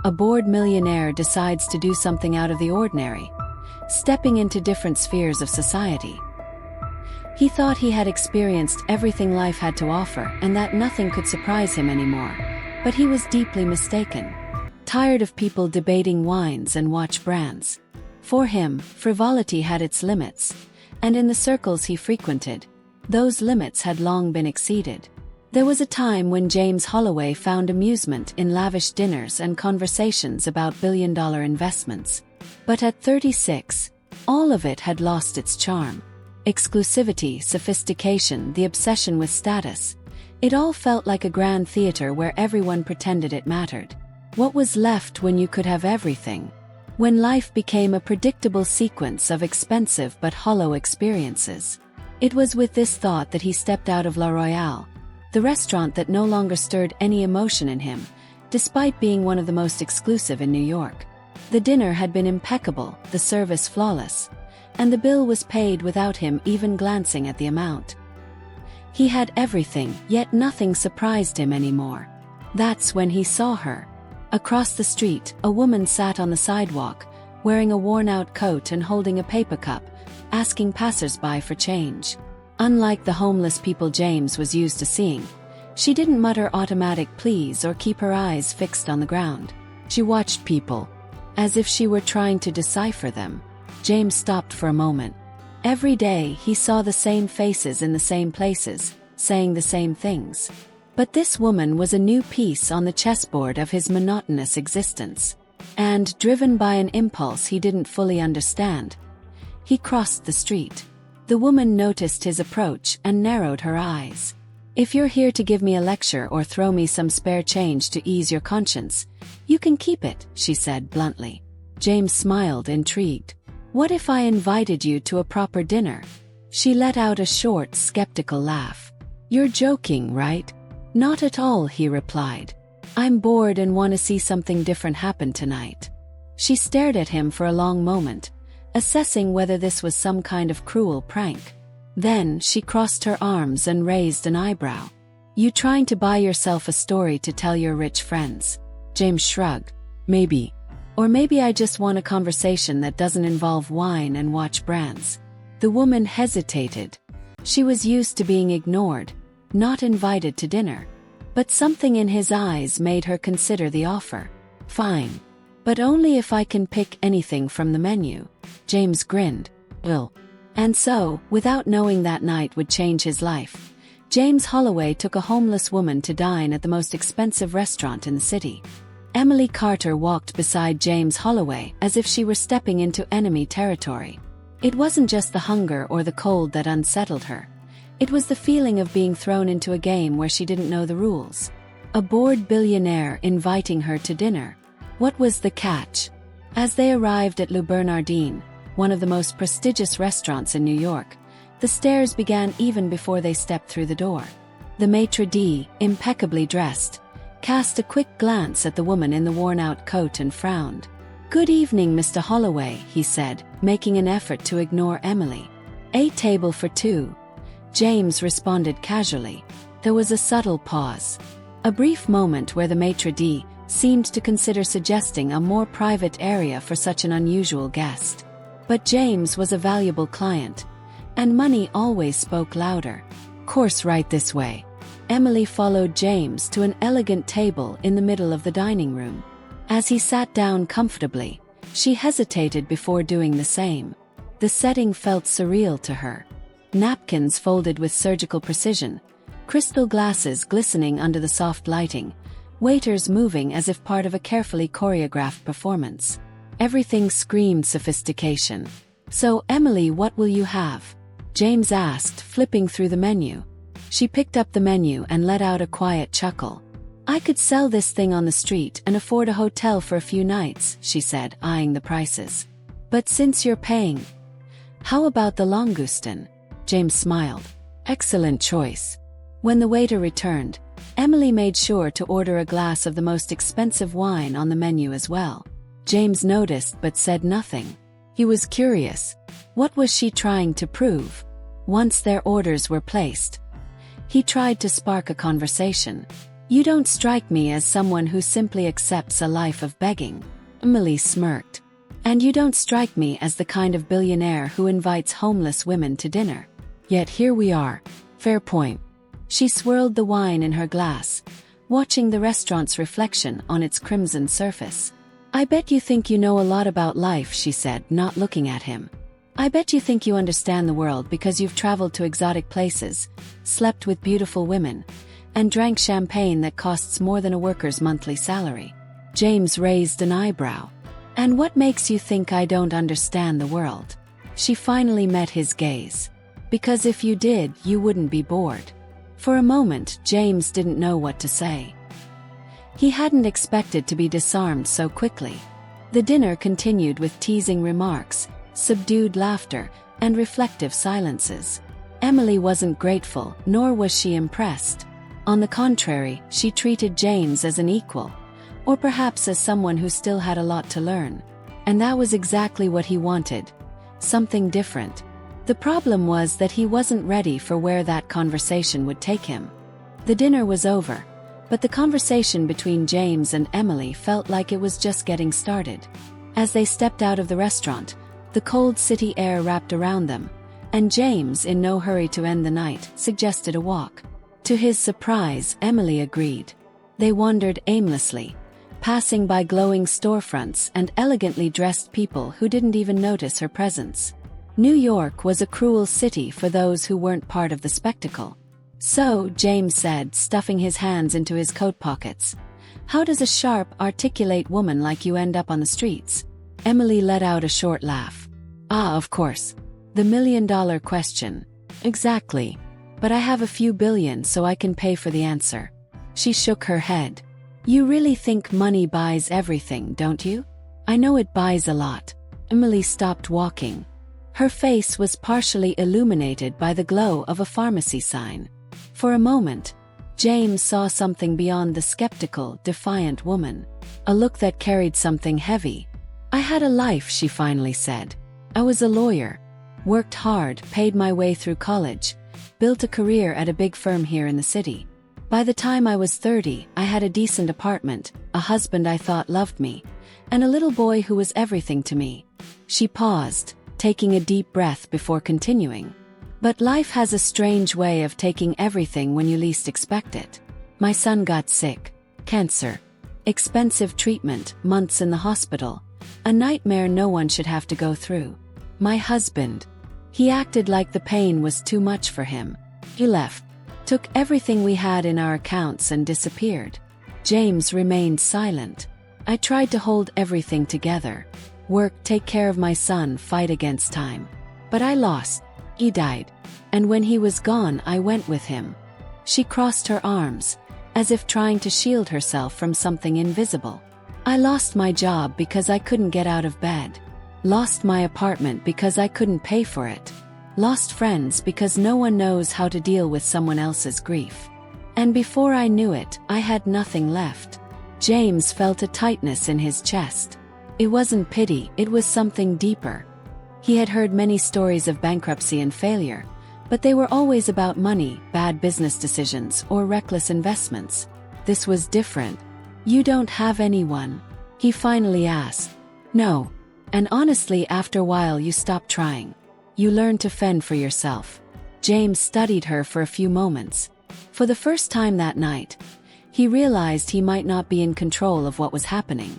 a bored millionaire decides to do something out of the ordinary, stepping into different spheres of society. He thought he had experienced everything life had to offer and that nothing could surprise him anymore, but he was deeply mistaken. Tired of people debating wines and watch brands. For him, frivolity had its limits, and in the circles he frequented, those limits had long been exceeded. There was a time when James Holloway found amusement in lavish dinners and conversations about billion-dollar investments. But at 36, all of it had lost its charm. Exclusivity, sophistication, the obsession with status. It all felt like a grand theater where everyone pretended it mattered. What was left when you could have everything? When life became a predictable sequence of expensive but hollow experiences. It was with this thought that he stepped out of La Royale, the restaurant that no longer stirred any emotion in him, despite being one of the most exclusive in New York. The dinner had been impeccable, the service flawless, and the bill was paid without him even glancing at the amount. He had everything, yet nothing surprised him anymore. That's when he saw her. Across the street, a woman sat on the sidewalk, wearing a worn-out coat and holding a paper cup, asking passers-by for change. Unlike the homeless people James was used to seeing, she didn't mutter automatic pleas or keep her eyes fixed on the ground. She watched people, as if she were trying to decipher them. James stopped for a moment. Every day he saw the same faces in the same places, saying the same things. But this woman was a new piece on the chessboard of his monotonous existence. And, driven by an impulse he didn't fully understand, he crossed the street. The woman noticed his approach and narrowed her eyes. "If you're here to give me a lecture or throw me some spare change to ease your conscience, you can keep it," she said bluntly. James smiled, intrigued. "What if I invited you to a proper dinner?" She let out a short, skeptical laugh. "You're joking, right?" "Not at all," he replied. "I'm bored and want to see something different happen tonight." She stared at him for a long moment, assessing whether this was some kind of cruel prank. Then she crossed her arms and raised an eyebrow. "You trying to buy yourself a story to tell your rich friends?" James shrugged. "Maybe. Or maybe I just want a conversation that doesn't involve wine and watch brands." The woman hesitated. She was used to being ignored, not invited to dinner. But something in his eyes made her consider the offer. "Fine. But only if I can pick anything from the menu." James grinned. "Well." And so, without knowing that night would change his life, James Holloway took a homeless woman to dine at the most expensive restaurant in the city. Emily Carter walked beside James Holloway as if she were stepping into enemy territory. It wasn't just the hunger or the cold that unsettled her. It was the feeling of being thrown into a game where she didn't know the rules. A bored billionaire inviting her to dinner. What was the catch? As they arrived at Le Bernardin, one of the most prestigious restaurants in New York, the stares began even before they stepped through the door. The maitre d', impeccably dressed, cast a quick glance at the woman in the worn-out coat and frowned. "Good evening, Mr. Holloway," he said, making an effort to ignore Emily. "A table for two." James responded casually. There was a subtle pause. A brief moment where the maitre d' seemed to consider suggesting a more private area for such an unusual guest. But James was a valuable client, and money always spoke louder. "Course right this way." Emily followed James to an elegant table in the middle of the dining room. As he sat down comfortably, she hesitated before doing the same. The setting felt surreal to her. Napkins folded with surgical precision, crystal glasses glistening under the soft lighting, waiters moving as if part of a carefully choreographed performance. Everything screamed sophistication. "So, Emily, what will you have?" James asked, flipping through the menu. She picked up the menu and let out a quiet chuckle. "I could sell this thing on the street and afford a hotel for a few nights," she said, eyeing the prices. "But since you're paying, how about the langoustine?" James smiled. "Excellent choice." When the waiter returned, Emily made sure to order a glass of the most expensive wine on the menu as well. James noticed but said nothing. He was curious. What was she trying to prove? Once their orders were placed, he tried to spark a conversation. You don't strike me as someone who simply accepts a life of begging. Emily smirked. And you don't strike me as the kind of billionaire who invites homeless women to dinner. Yet here we are. Fair point. She swirled the wine in her glass, watching the restaurant's reflection on its crimson surface. I bet you think you know a lot about life, she said, not looking at him. I bet you think you understand the world because you've traveled to exotic places, slept with beautiful women, and drank champagne that costs more than a worker's monthly salary. James raised an eyebrow. And what makes you think I don't understand the world? She finally met his gaze. Because if you did, you wouldn't be bored. For a moment, James didn't know what to say. He hadn't expected to be disarmed so quickly. The dinner continued with teasing remarks, subdued laughter, and reflective silences. Emily wasn't grateful, nor was she impressed. On the contrary, she treated James as an equal, or perhaps as someone who still had a lot to learn. And that was exactly what he wanted. Something different. The problem was that he wasn't ready for where that conversation would take him. The dinner was over, but the conversation between James and Emily felt like it was just getting started. As they stepped out of the restaurant, the cold city air wrapped around them, and James, in no hurry to end the night, suggested a walk. To his surprise, Emily agreed. They wandered aimlessly, passing by glowing storefronts and elegantly dressed people who didn't even notice her presence. New York was a cruel city for those who weren't part of the spectacle. So, James said, stuffing his hands into his coat pockets, how does a sharp, articulate woman like you end up on the streets? Emily let out a short laugh. Ah, of course. The million-dollar question. Exactly. But I have a few billion so I can pay for the answer. She shook her head. You really think money buys everything, don't you? I know it buys a lot. Emily stopped walking. Her face was partially illuminated by the glow of a pharmacy sign. For a moment, James saw something beyond the skeptical, defiant woman. A look that carried something heavy. I had a life, she finally said. I was a lawyer. Worked hard, paid my way through college, built a career at a big firm here in the city. By the time I was 30, I had a decent apartment, a husband I thought loved me, and a little boy who was everything to me. She paused, taking a deep breath before continuing. But life has a strange way of taking everything when you least expect it. My son got sick. Cancer. Expensive treatment, months in the hospital. A nightmare no one should have to go through. My husband. He acted like the pain was too much for him. He left. Took everything we had in our accounts and disappeared. James remained silent. I tried to hold everything together. Work, take care of my son, fight against time. But I lost. He died. And when he was gone, I went with him. She crossed her arms, as if trying to shield herself from something invisible. I lost my job because I couldn't get out of bed. Lost my apartment because I couldn't pay for it. Lost friends because no one knows how to deal with someone else's grief. And before I knew it, I had nothing left. James felt a tightness in his chest. It wasn't pity, it was something deeper. He had heard many stories of bankruptcy and failure, but they were always about money, bad business decisions, or reckless investments. This was different. You don't have anyone? He finally asked. No. And honestly, after a while you stop trying. You learn to fend for yourself. James studied her for a few moments. For the first time that night, he realized he might not be in control of what was happening.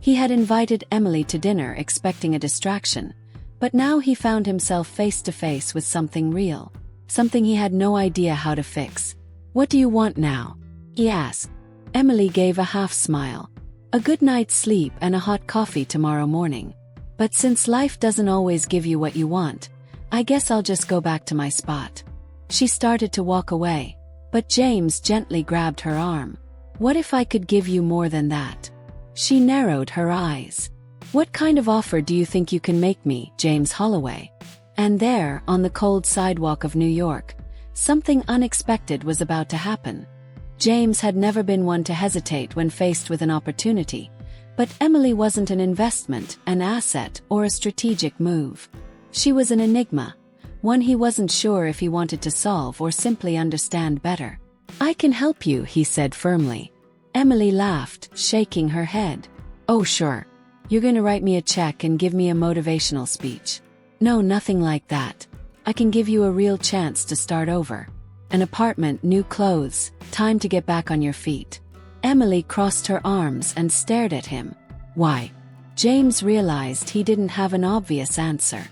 He had invited Emily to dinner expecting a distraction, but now he found himself face to face with something real, something he had no idea how to fix. What do you want now? He asked. Emily gave a half smile. A good night's sleep and a hot coffee tomorrow morning. But since life doesn't always give you what you want, I guess I'll just go back to my spot. She started to walk away, but James gently grabbed her arm. What if I could give you more than that? She narrowed her eyes. What kind of offer do you think you can make me, James Holloway? And there, on the cold sidewalk of New York, something unexpected was about to happen. James had never been one to hesitate when faced with an opportunity, but Emily wasn't an investment, an asset, or a strategic move. She was an enigma, one he wasn't sure if he wanted to solve or simply understand better. I can help you, he said firmly. Emily laughed, shaking her head. Oh sure. You're gonna write me a check and give me a motivational speech. No, nothing like that. I can give you a real chance to start over. An apartment, new clothes, time to get back on your feet. Emily crossed her arms and stared at him. Why? James realized he didn't have an obvious answer.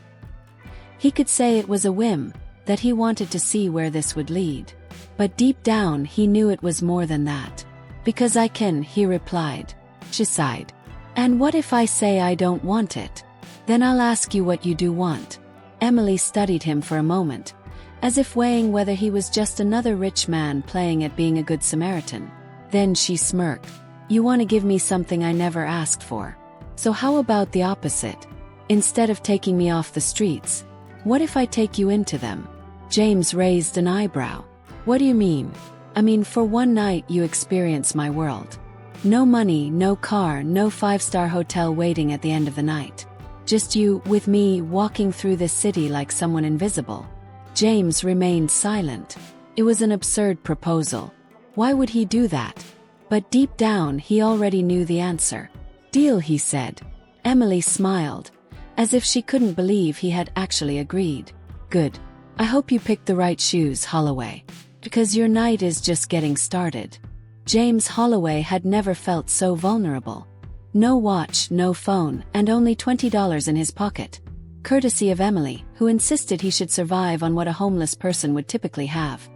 He could say it was a whim, that he wanted to see where this would lead. But deep down he knew it was more than that. Because I can, he replied. She sighed. And what if I say I don't want it? Then I'll ask you what you do want. Emily studied him for a moment, as if weighing whether he was just another rich man playing at being a good Samaritan. Then she smirked. You want to give me something I never asked for. So how about the opposite? Instead of taking me off the streets, what if I take you into them? James raised an eyebrow. What do you mean? I mean, for one night you experience my world. No money, no car, no five-star hotel waiting at the end of the night. Just you, with me, walking through this city like someone invisible. James remained silent. It was an absurd proposal. Why would he do that? But deep down he already knew the answer. Deal, he said. Emily smiled, as if she couldn't believe he had actually agreed. Good. I hope you picked the right shoes, Holloway. Because your night is just getting started. James Holloway had never felt so vulnerable. No watch, no phone, and only $20 in his pocket. Courtesy of Emily, who insisted he should survive on what a homeless person would typically have.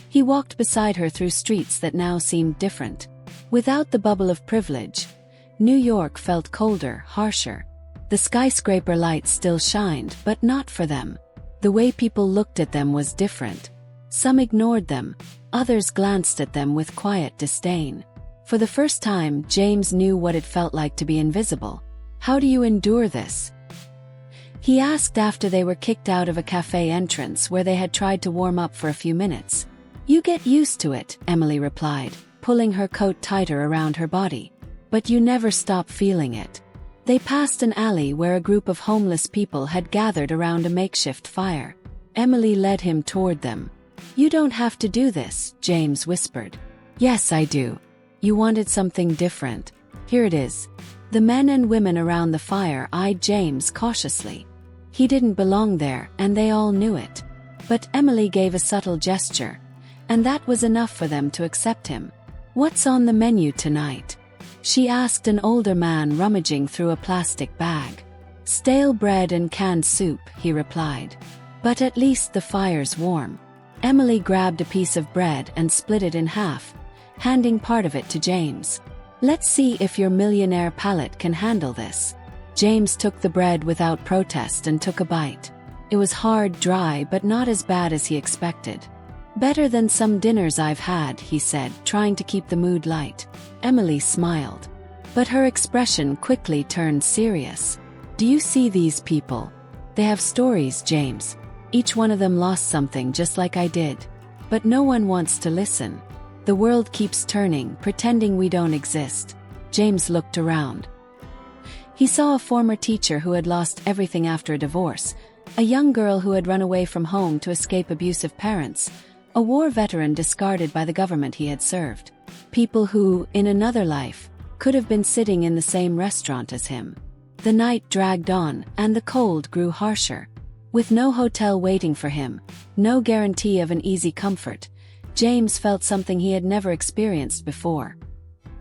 He walked beside her through streets that now seemed different. Without the bubble of privilege, New York felt colder, harsher. The skyscraper lights still shined, but not for them. The way people looked at them was different. Some ignored them, others glanced at them with quiet disdain. For the first time, James knew what it felt like to be invisible. How do you endure this? He asked after they were kicked out of a cafe entrance where they had tried to warm up for a few minutes. You get used to it, Emily replied, pulling her coat tighter around her body. But you never stop feeling it. They passed an alley where a group of homeless people had gathered around a makeshift fire. Emily led him toward them. You don't have to do this, James whispered. Yes, I do. You wanted something different. Here it is. The men and women around the fire eyed James cautiously. He didn't belong there, and they all knew it. But Emily gave a subtle gesture, and that was enough for them to accept him. What's on the menu tonight? She asked an older man rummaging through a plastic bag. Stale bread and canned soup, he replied. But at least the fire's warm. Emily grabbed a piece of bread and split it in half, handing part of it to James. Let's see if your millionaire palate can handle this. James took the bread without protest and took a bite. It was hard, dry, but not as bad as he expected. Better than some dinners I've had, he said, trying to keep the mood light. Emily smiled. But her expression quickly turned serious. Do you see these people? They have stories, James. Each one of them lost something just like I did. But no one wants to listen. The world keeps turning, pretending we don't exist. James looked around. He saw a former teacher who had lost everything after a divorce, a young girl who had run away from home to escape abusive parents, a war veteran discarded by the government he had served. People who, in another life, could have been sitting in the same restaurant as him. The night dragged on, and the cold grew harsher. With no hotel waiting for him, no guarantee of an easy comfort, James felt something he had never experienced before.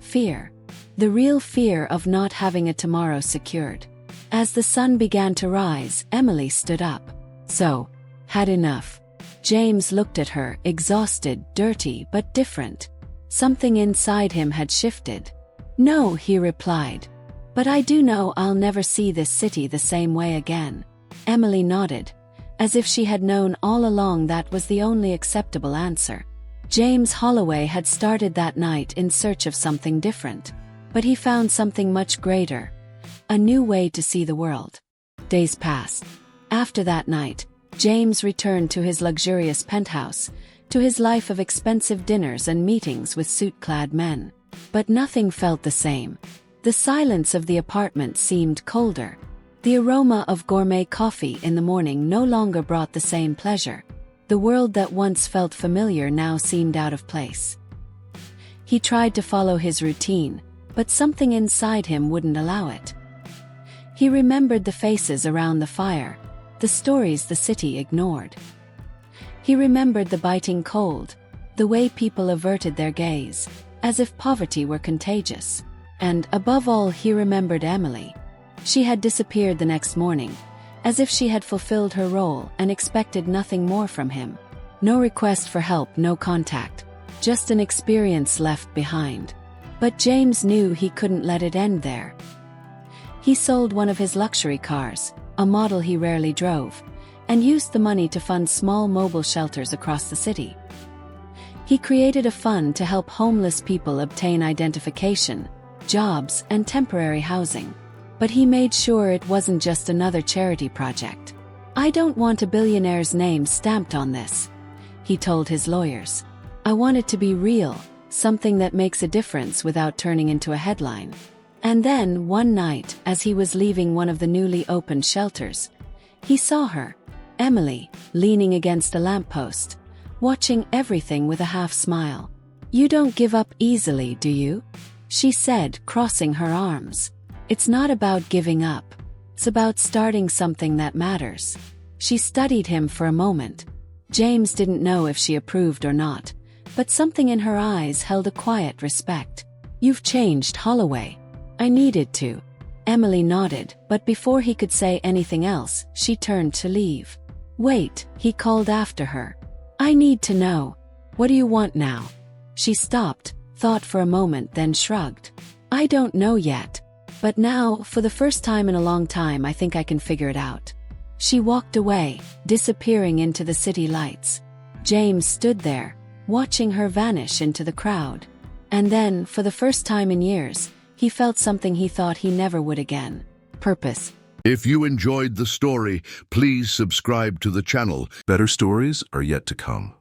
Fear. The real fear of not having a tomorrow secured. As the sun began to rise, Emily stood up. So, had enough. James looked at her, exhausted, dirty, but different. Something inside him had shifted. No, he replied. But I do know I'll never see this city the same way again. Emily nodded, as if she had known all along that was the only acceptable answer. James Holloway had started that night in search of something different. But he found something much greater. A new way to see the world. Days passed. After that night, James returned to his luxurious penthouse, to his life of expensive dinners and meetings with suit-clad men. But nothing felt the same. The silence of the apartment seemed colder. The aroma of gourmet coffee in the morning no longer brought the same pleasure. The world that once felt familiar now seemed out of place. He tried to follow his routine, but something inside him wouldn't allow it. He remembered the faces around the fire, the stories the city ignored. He remembered the biting cold, the way people averted their gaze, as if poverty were contagious. And, above all, he remembered Emily. She had disappeared the next morning, as if she had fulfilled her role and expected nothing more from him. No request for help, no contact, just an experience left behind. But James knew he couldn't let it end there. He sold one of his luxury cars, a model he rarely drove, and used the money to fund small mobile shelters across the city. He created a fund to help homeless people obtain identification, jobs, and temporary housing. But he made sure it wasn't just another charity project. "I don't want a billionaire's name stamped on this," he told his lawyers. "I want it to be real, something that makes a difference without turning into a headline." And then, one night, as he was leaving one of the newly opened shelters, he saw her, Emily, leaning against a lamppost, watching everything with a half-smile. "You don't give up easily, do you?" she said, crossing her arms. "It's not about giving up. It's about starting something that matters." She studied him for a moment. James didn't know if she approved or not, but something in her eyes held a quiet respect. "You've changed, Holloway." "I needed to." Emily nodded, but before he could say anything else, she turned to leave. "Wait," he called after her. "I need to know. What do you want now?" She stopped, thought for a moment, then shrugged. "I don't know yet. But now, for the first time in a long time, I think I can figure it out." She walked away, disappearing into the city lights. James stood there, watching her vanish into the crowd. And then, for the first time in years, he felt something he thought he never would again. Purpose. If you enjoyed the story, please subscribe to the channel. Better stories are yet to come.